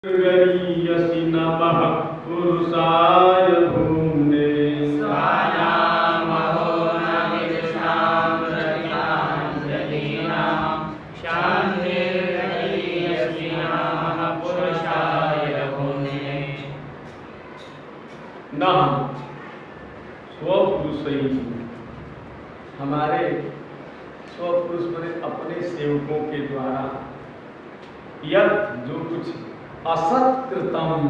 गरीयसि नमः पुरुषाय भूम्ने स्वानामहो नमिषां रतिनां शान्तिर्गरीयसि नमः पुरुषाय भूम्ने। न स्वपुरुष ही हमारे स्वपुरुष बने अपने सेवकों के द्वारा यत जो कुछ असत्कृतम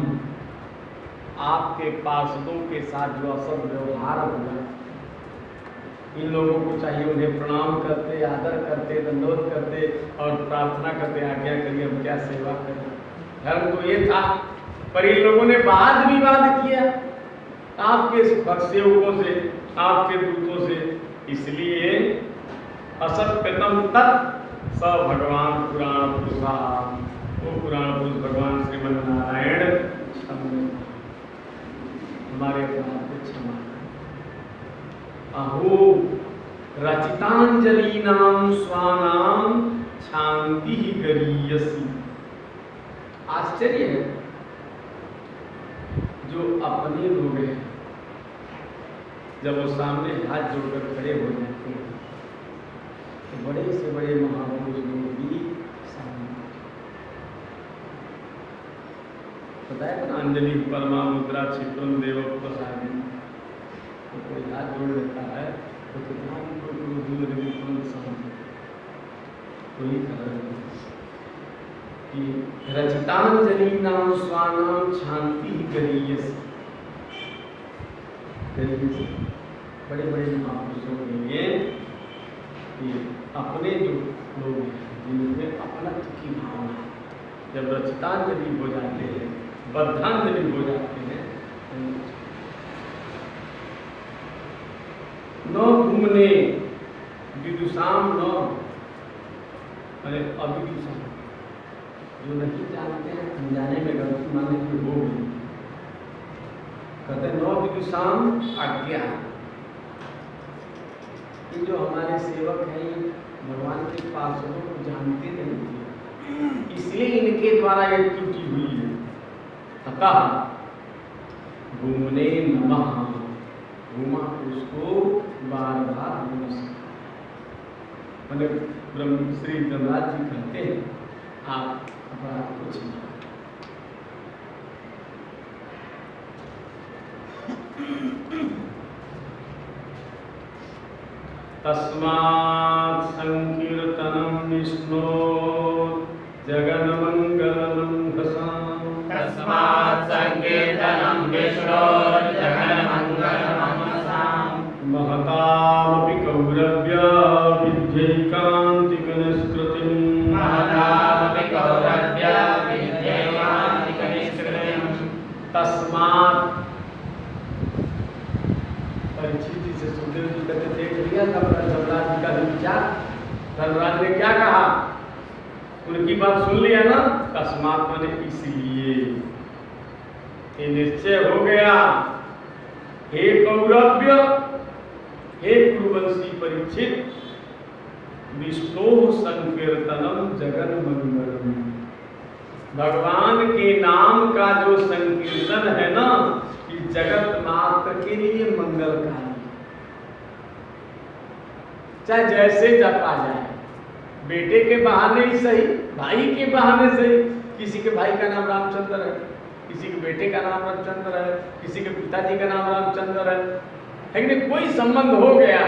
आपके पार्षदों के साथ जो असत व्यवहार हुआ, इन लोगों को चाहिए उन्हें प्रणाम करते, आदर करते, दंडोत करते और प्रार्थना करते, आज्ञा करिए हम क्या सेवा करें। धर्म तो ये था, पर इन लोगों ने वाद विवाद किया आपके सेवकों से, आपके दूतों से, इसलिए असत्कृतम तत् स भगवान पुराण पुरुषा, वो पुराण पुरुष भगवान श्रीमन नारायण हमारे अपराध को क्षमा। अहो रचितांजलिनां स्वानां शांति गरीयसी। आश्चर्य है, जो अपने लोग हैं जब वो सामने हाथ जोड़कर खड़े हो जाते हैं तो बड़े से बड़े महापुरुष लोग भी बताया ना, अंजलि परमा मुद्रा क्षिप्रम देव प्रसाद, तो कोई हाथ जोड़ देता है तो कितना कोई कि रचितांजलिनां स्वानां शांति गरीयसी। बड़े बड़े महापुरुषों के लिए अपने जो लोग हैं जिनमें अपनत्व की भावना जब रचितांजलि हो जाते हैं, बद्धांजलि हो जाते हैं, न घूमने विदुषाम न अविदुषाम, जो नहीं जानते हैं अनजाने में गलती माने की हो गई, कहते न विदुषाम आज्ञा। ये जो हमारे सेवक हैं भगवान के पार्षदों को जानते नहीं, इसलिए इनके द्वारा ये त्रुटि हुई है। अतः घूमने नमः, घूमा उसको बार बार नमस्कार। मैंने ब्रह्म श्री ब्रह्मराज जी कहते हैं आप अपराध को क्षमा। तस्मात् संकीर्तनं विष्णो जगन्मंगलं घसाम। तस्मात् संकीर्तनं विष्णो जगन्मंगलं घसाम। महतामपि कौरव्या विद्यैकान्तिकनिष्कृतिं। महतामपि कौरव्या विद्यैकान्तिकनिष्कृतिं। तस्मात् परीक्षित जी से सुखदेव जी कहते देख लिया था धर्मराज जी का विचार। धर्मराज ने क्या कहा, उनकी बात सुन लिया ना। तस्मात् माने इसलिए, ये निश्चय हो गया, हे कौरव्य, हे कुरुवंशी परीक्षित, विष्णु संकीर्तनम जगन मंगलम। भगवान के नाम का जो संकीर्तन है ना, कि जगत मात्र के लिए मंगलकारी, चाहे जैसे जपा जाए, बेटे के बहाने ही सही, भाई के बहाने सही। किसी के भाई का नाम रामचंद्र है, किसी के बेटे का नाम रामचंद्र है, किसी के पिताजी का नाम रामचंद्र है, लेकिन कोई संबंध हो गया,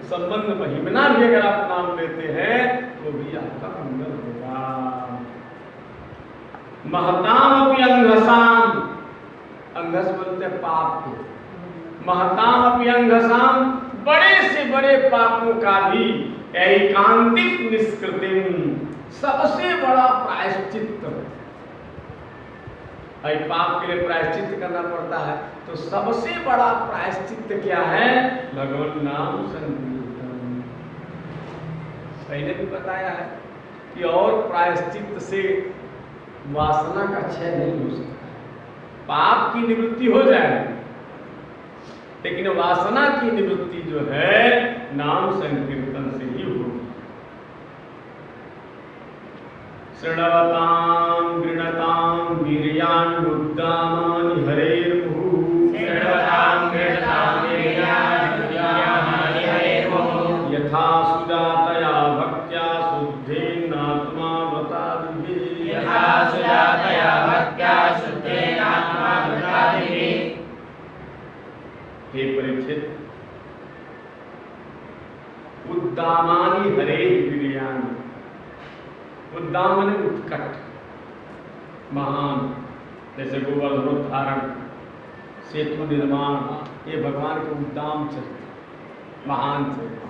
संबंध महिमना भी अगर आप नाम लेते हैं तो भी आपका मंगल होगा। महताम अपि अंघसाम, अंघस बोलते पाप को, महताम अपि अंघसाम, बड़े से बड़े पापों का भी एकांतिक निष्कृतिम, सबसे बड़ा प्रायश्चित्त। पाप के लिए प्रायश्चित्त करना पड़ता है, तो सबसे बड़ा प्रायश्चित्त क्या है, भगवान नाम संकीर्तन। पहले भी बताया है कि और प्रायश्चित्त से वासना का क्षय नहीं हो सकता। पाप की निवृत्ति हो जाएगी, लेकिन वासना की निवृत्ति जो है नाम संकीर्तन से ही होगी। शृण्वतां उद्दामानि हरे वीर्यानि। उद्दाम माने उत्कट, महान, जैसे गोवर्धनोद्धारण, सेतु निर्माण, ये भगवान के उद्दाम चरित्र, महान चरित्र।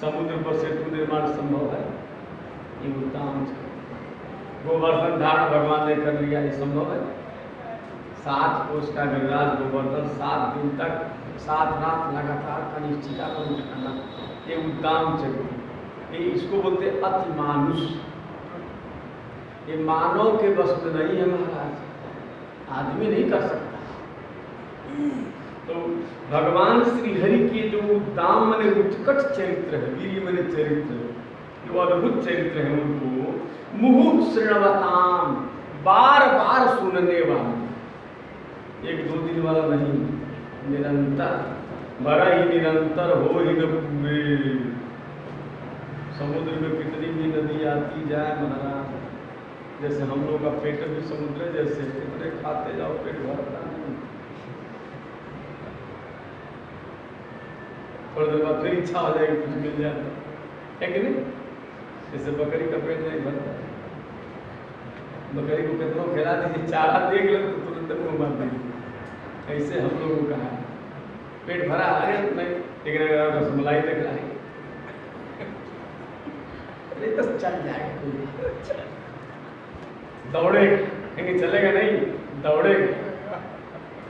समुद्र पर सेतु निर्माण संभव है, ये उद्दाम चरित्र। गोवर्धन धारण भगवान ने कर लिया, ये संभव है। 7 कोष का गिरिराज गोवर्धन 7 दिन तक 7 रात लगातार कनिष्ठिका पर उठाना, ये उद्दाम चरित्र। ये इसको बोलते अति मानुष। ये मानव के बस में नहीं है महाराज, आदमी नहीं कर सकता। तो भगवान श्री हरि के जो उद्दाम माने उत्कट चरित्र है, वीर माने चरित्र, जो अद्भुत चरित्र है, उनको मुहुः श्रृण्वताम्, बार बार सुनने वाले, 1-2 दिन वाला नहीं, निरंतर, बड़ा ही निरंतर हो ही न पूरे। समुद्र में कितनी भी नदी आती जाए महाराज, जैसे हम लोग का पेट भी समुद्र है, जैसे कितने खाते जाओ पेट भरता नहीं। थोड़ी देर बाद फिर इच्छा हो जाएगी कुछ मिल जाए, है कि नहीं? जैसे बकरी का पेट नहीं भरता, बकरी को कितना खिला दीजिए, चारा देख लो तो तुरंत मुँह मार देगी। ऐसे हम लोगों का है, पेट भरा है नहीं, लेकिन अगर रसमलाई देख रहा है तो चल जाएगा, दौड़े, कहीं चलेगा नहीं, दौड़ेगा।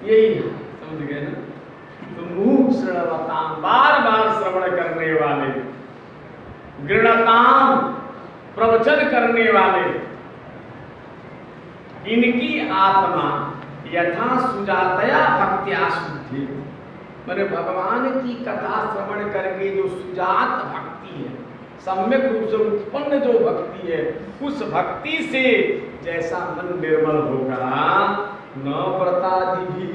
यही समझ गए ना? तो मुहुः श्रृण्वताम्, बार बार श्रवण करने वाले, गृणताम्, प्रवचन करने वाले, इनकी आत्मा यथा सुजातया भक्त्या शुद्धि, मैंने भगवान की कथा श्रवण करके जो सुजात भक्ति है, सम्यक रूप से उत्पन्न जो भक्ति है, उस भक्ति से जैसा मन निर्मल होगा, न व्रतादि भी,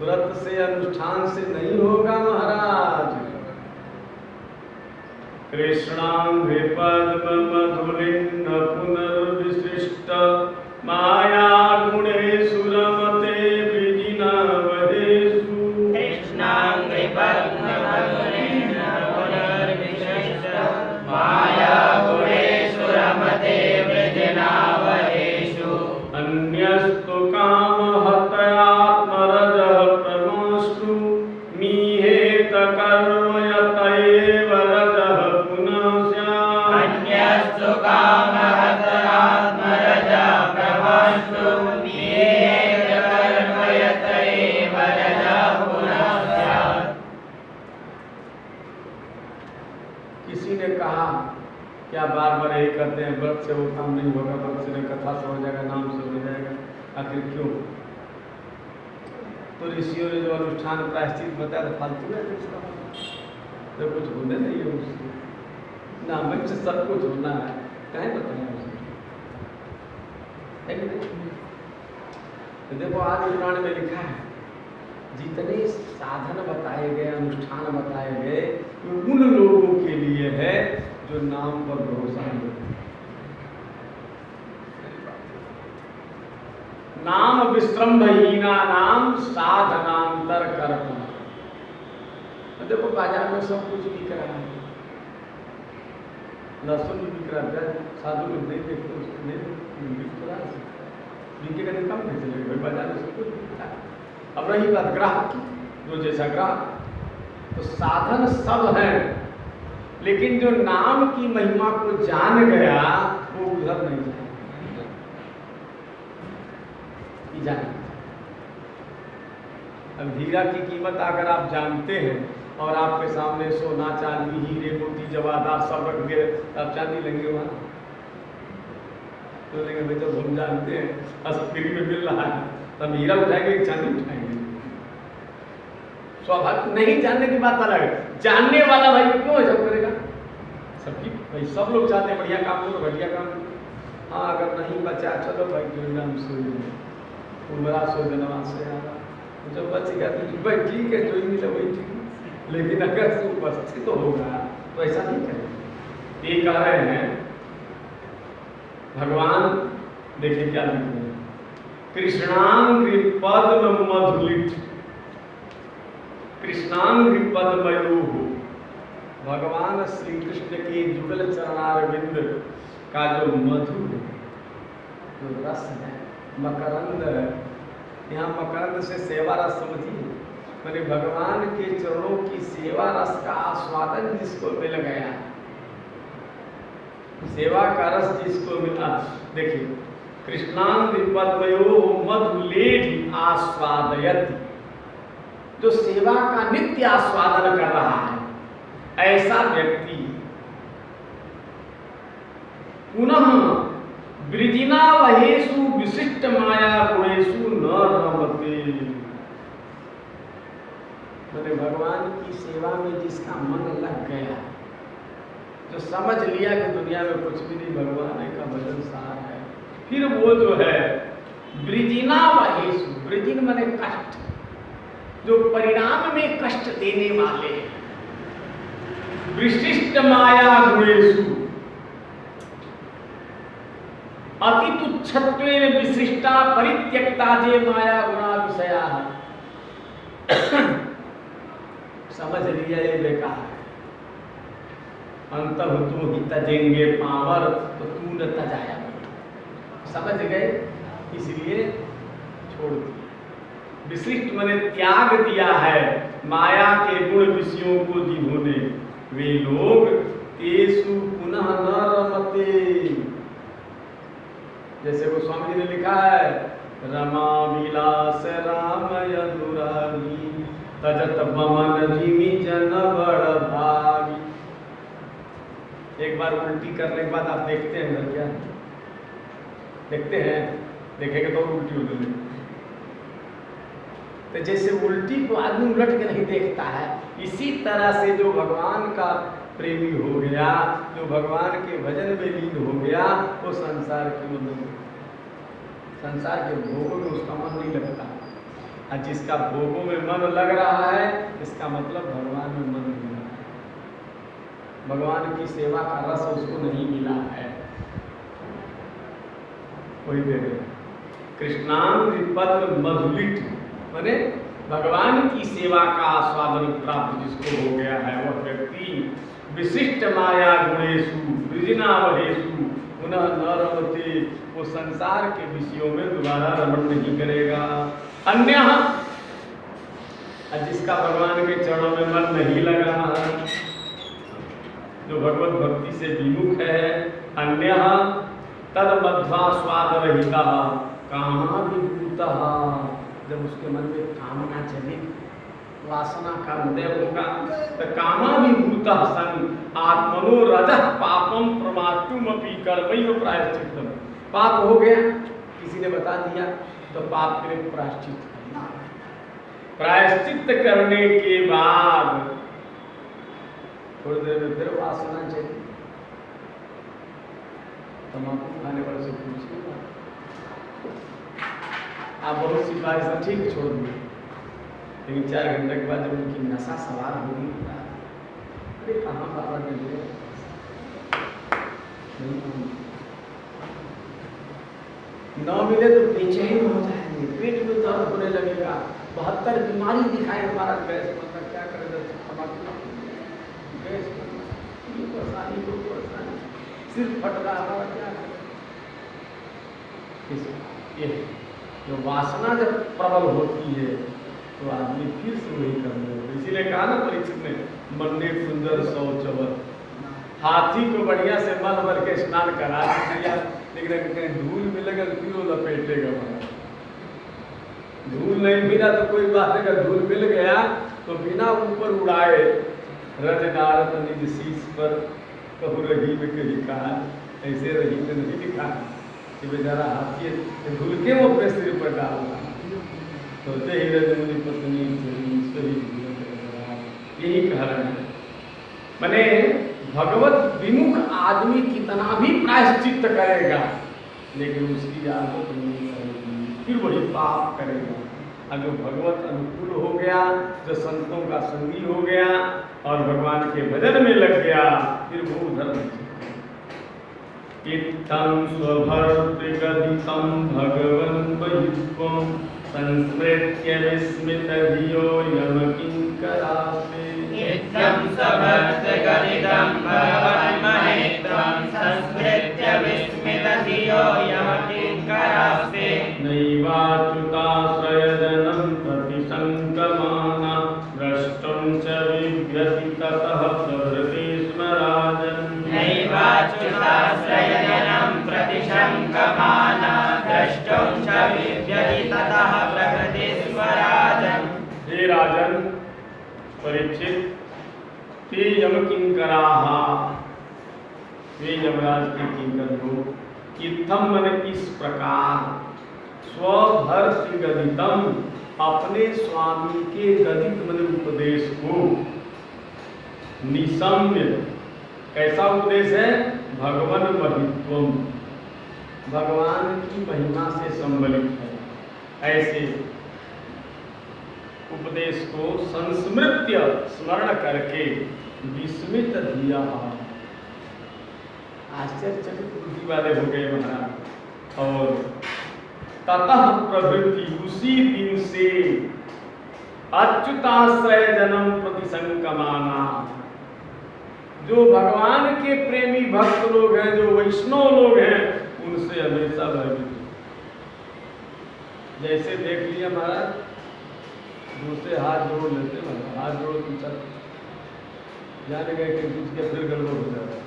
व्रत से अनुष्ठान से नहीं होगा महाराज। कृष्णांघ्रि पद्म मधुलिन्न पुनर्विशिष्ट माया गुणेषु रमते विजिनवदेषु। कृष्णांघ्रि पद्म मधुलिन्न पुनर्विशिष्ट माया गुणेषु रमते विजिनवदेषु। अन्यस्तु कामहत्यात्मरजः प्रमास्तु मीहेत कर्म यत एव रजः पुनः स्यात्। अन्यस्तु कामहत्यात्मरजः प्रमास्तु मीहेत कर्म यत एव रजः पुनः स्यात्। किसी ने कहा क्या बार बार यही करते हैं, व्रत से वो काम नहीं होगा, व्रत से कथा से हो जाएगा, नाम से हो जाएगा, आखिर क्यों? तो ऋषियों ने जो अनुष्ठान प्रायश्चित बताया था फालतू है, तो कुछ होने नहीं है उससे, नाम से सब कुछ होना है, कहीं बताया उसने। तो देखो आज पुराण में लिखा है, जितने साधन बताए गए, अनुष्ठान बताए गए, तो उन लोगों के लिए है जो नाम पर भरोसा नहीं। नाम विश्रम्भहीना नाम साधनांतर कर्म। देखो बाजार में सब कुछ बिक रहा है, लहसुन भी बिक रहा है, साधु लोग नहीं देखते, उसको नहीं बिकेगा नहीं, कम नहीं चलेगा भाई, बाजार में सब कुछ बिकता है। अब रही बात ग्राहक की, जो जैसा ग्राहक, तो साधन सब है, लेकिन जो नाम की महिमा को जान गया वो उधर नहीं जाए। अब हीरा की कीमत अगर आप जानते हैं और आपके सामने सोना चांदी हीरे मोती जवाहरात सब रख गए, आप चांदी लेंगे वहाँ? तो लेंगे भाई, तो हम जानते हैं फ्री में मिल रहा है, तब हीरा उठाएंगे कि चांदी उठाएंगे? स्वाभाविक नहीं, जानने की बात अलग है, जानने वाला भाई क्यों ऐसा करेगा? सबकी भाई सब लोग चाहते हैं बढ़िया काम करो, बढ़िया काम करो। हाँ अगर नहीं बचा चलो भाई जो नाम सो उमरा सो जनवा से आया, जब बच गया तो भाई ठीक है, जो ही मिला वही ठीक है, लेकिन अगर उपस्थित होगा तो ऐसा नहीं करेगा। ये कह रहे हैं भगवान, देखिए क्या लिखते हैं, कृष्णांघ्रि पद्म मधुलिट, कृष्णांघ्रि पद्मयोः भगवान श्री कृष्ण के जुगल चरणारविंद का जो मधु है, जो रस है, मकरंद है, यहाँ मकरंद से सेवा रस समझिए, मैंने भगवान के चरणों की सेवा रस का आस्वादन जिसको मिल गया, सेवा का रस जिसको मिला, देखिए कृष्णांग पद्मयो मधुलेढ़ी आस्वादयति, जो सेवा का नित्य आस्वादन कर रहा है, ऐसा व्यक्ति पुनः वृजिना वहेषु विशिष्ट माया गुणेषु न रमते, मैंने भगवान की सेवा में जिसका मन लग गया, जो समझ लिया कि दुनिया में कुछ भी नहीं, भगवान का भजन सार है, फिर वो जो है वृजिना वहेषु, वृजिन माने कष्ट, जो परिणाम में कष्ट देने वाले हैं, विशिष्ट माया गुणेषु अति तुच्छत्वेन विशिष्टा परित्यक्ता जे माया गुणा विषया, समझ लिया ये बेकार है, अंतः तू ही तजेंगे पावर तो तू न तजाया, समझ गए, इसलिए छोड़ दिया। विशिष्ट मैंने त्याग दिया है माया के गुण विषयों को जिन्होंने, वे लोग तेसु पुनः न रमते, जैसे वो स्वामी जी ने लिखा है, रमा विलास राम यदुरारी तजत बमन जिमि जन बड़ भागी। एक बार उल्टी करने के बाद आप देखते हैं अंदर क्या देखते हैं, देखेंगे तो उल्टी हो गई, तो जैसे उल्टी को आदमी उलट के नहीं देखता है, इसी तरह से जो भगवान का प्रेमी हो गया, जो भगवान के भजन में लीन हो गया, वो संसार की मतलब संसार के भोगों में उसका मन नहीं लगता, और जिसका भोगों में मन लग रहा है, इसका मतलब भगवान में मन नहीं लगा है, भगवान की सेवा का रस उसको नहीं मिला है। वही दे रहे कृष्णांग पद्म मधुलिट, माने भगवान की सेवा का आस्वादन प्राप्त जिसको हो गया है, वह व्यक्ति विशिष्ट माया गुणेषु वृजिना वहेषु पुनः न रमते, वो संसार के विषयों में दोबारा रमण नहीं करेगा। अन्य जिसका भगवान के चरणों में मन नहीं लगा है, जो भगवत भक्ति से विमुख है, अन्य तद मध्वा स्वाद रहिता कामाभिभूता, जब उसके मन में कामना चले, वासना का हृदय होगा, तो कामाभिभूता सन आत्मनो रजः पापम प्रमातुमपि कर्मैव प्रायश्चित्तम, पाप हो गया किसी ने बता दिया तो पाप के लिए प्रायश्चित करना, प्रायश्चित करने के बाद थोड़ी देर में फिर वासना चली, तम्बाकू खाने वाले से पूछिए, आप बहुत सी बात सब ठीक छोड़ दिए, लेकिन 4 घंटे के बाद जब उनकी नशा सवार होगी, अरे कहाँ बाबा ने दिए, न मिले तो बेचैन हो जाएंगे, पेट में दर्द होने लगेगा, 72 बीमारी दिखाई, हमारा गैस मतलब क्या करेगा, गैस परेशानी को परेशानी, सिर फट रहा हमारा क्या करें, ये जो वासना जब प्रबल होती है तो आदमी फिर से वही करने लगता है। इसीलिए कहा ना परीक्षित ने, मन्ने सुंदर शौचवर, हाथी को बढ़िया से मल भर के स्नान करा दिया, लेकिन कहीं धूल मिलेगा तो फिर वो लपेटेगा, धूल नहीं मिला तो कोई बात नहीं, अगर धूल मिल गया तो बिना ऊपर उड़ाए रज नारद निज शीश पर कहु रही में कहीं कहा, ऐसे रही में नहीं लिखा कि बेचारा हाथी धूल के वो अपने सिर पर डालना, तो ही रजमुनि पत्नी यही कह रहे हैं। मैंने भगवत विमुख आदमी कितना भी प्रायश्चित करेगा, लेकिन उसकी आदत नहीं करेगी, फिर वही पाप करेगा। अगर भगवत अनुकूल हो गया, जो संतों का संगी हो गया और भगवान के भजन में लग गया, फिर वो उधर इत्थं स्वभर्तृगदितं भगवन् बहित्वं संस्मृत्य विस्मितधियो यमकिंकरास्ते। इत्थं स्वभर्तृगदितं नैवाच्युताश्रयजनं प्रतिशङ्कमाना द्रष्टुं च बिभ्यति ततः प्रभृति स्म राजन् नैवाच्युताश्रयजनं प्रतिशङ्कमाना द्रष्टुं च बिभ्यति ततः प्रभृति स्म राजन्। हे राजन परीक्षित, ते यमकिंकराः, वे यमराज के किंकर लोग, इत्थम मन इस प्रकार स्वभर्तृ गदितम, अपने स्वामी के गदित मन उपदेश को, निशम्य, कैसा उपदेश है? भगवन महित्वम, भगवान की महिमा से संबलित है, ऐसे उपदेश को संस्मृत्य, स्मरण करके विस्मित धिया, आश्चर्यचकित बुद्धि वाले हो गए महाराज। और ततः प्रवृत्ति, उसी दिन से अच्युताश्रय जन्म प्रतिसंकमाना, जो भगवान के प्रेमी भक्त लोग हैं, जो वैष्णव लोग हैं, उनसे हमेशा भयभीत। जैसे देख लिया महाराज, दूसरे हाथ जोड़ लेते हैं, हाथ जोड़ तुम सब जान गए कि कुछ के फिर गड़बड़ हो जाता है।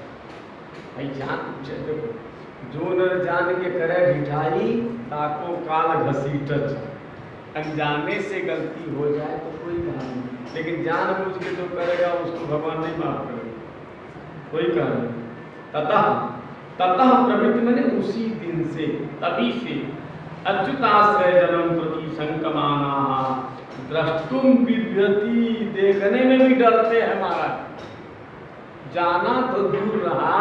भाई जान पूछे, देखो जो न जान के करे ढिठाई, ताको काल घसीटत। अनजाने से गलती हो जाए तो कोई बात नहीं, लेकिन जानबूझ के जो करेगा उसको भगवान नहीं माफ करेगा, कोई कारण नहीं। ततः प्रवृत्ति मैंने उसी दिन से, तभी से अच्युताश्रय जन्म प्रति संकमाना, द्रष्टुम बिभ्यति, देखने में भी डरते हैं महाराज। जाना तो दूर रहा,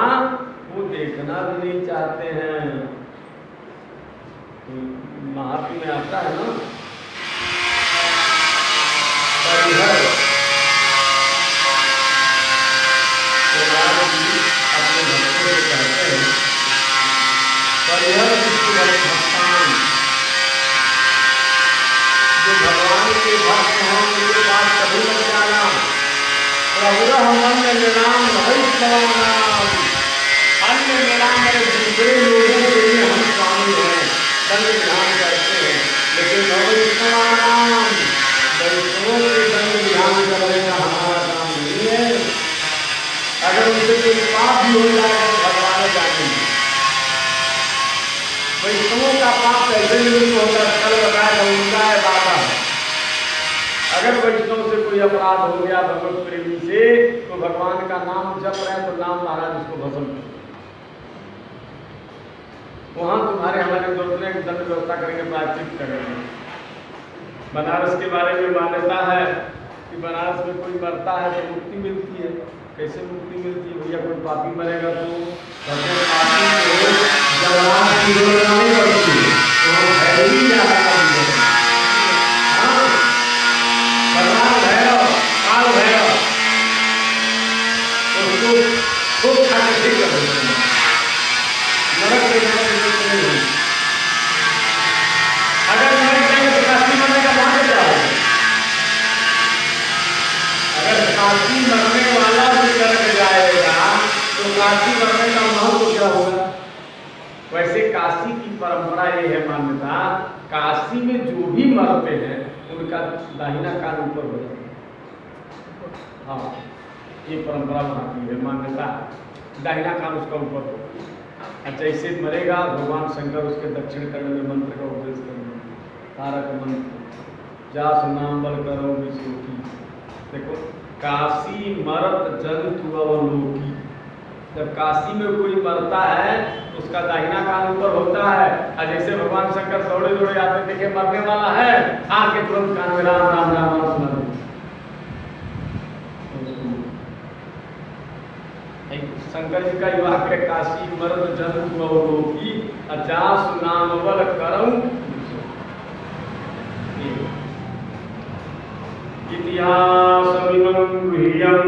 वो देखना भी नहीं चाहते हैं। महात्म में आता है ना, परिहर अपने भक्तों को कहते हैं, परिहर भक्तान, जो भगवान के भक्त हैं उनके पास कभी मत जाना। प्रभुरह अन्य निराम भविष्यवानाम, अन्य निराम मेरे दूसरे लोगों के लिए हम स्वामी हैं, संग विधान करते हैं, लेकिन भविष्यवानाम, वैष्णवों के संग विधान करने का हमारा काम नहीं है। अगर उनसे कोई पाप भी हो जाए तो भगवान जानेंगे। वैष्णवों का पाप ऐसे नहीं होता, कल बताया उनका है बाबा। अगर वैष्णव से कोई अपराध हो गया भगवत प्रेमी से, तो भगवान का नाम जप रहे तो नाम महाराज उसको भस्म कर, वहां तुम्हारे हमारे दोस्तों ने दंड व्यवस्था करेंगे, प्रायश्चित करेंगे। बनारस के बारे में मान्यता है कि बनारस में कोई मरता है तो मुक्ति मिलती है। कैसे मुक्ति मिलती है भैया? कोई पापी मरेगा तो अगर काशी मरने का वहां क्या होगा? अगर काशी मरने वाला भी नरक जाएगा तो काशी मरने का महत्व क्या होगा? वैसे काशी की परंपरा ये है, मान्यता, काशी में जो भी मरते हैं उनका दाहिना कान ऊपर हो जाता है। हाँ, ये परंपरा वहाँ की है, मान्यता, दाहिना कान उसका ऊपर हो। अच्छा, इससे मरेगा भगवान शंकर उसके दक्षिण कर्ण में मंत्र का उपदेश करेंगे, तारक मंत्र, जा सुनाम बल करो विश्वकी। देखो, काशी मरत जंतु अवलोकी, जब काशी में कोई मरता है तो उसका दाहिना कान ऊपर होता है। और जैसे भगवान शंकर दौड़े दौड़े आते, देखे मरने वाला है, आके तुरंत कान में राम राम राम सुना दे। शंकर जी का युवा के काशी मर्द जंतु अवलोकी, अजास नाम बल करऊं। इतिहास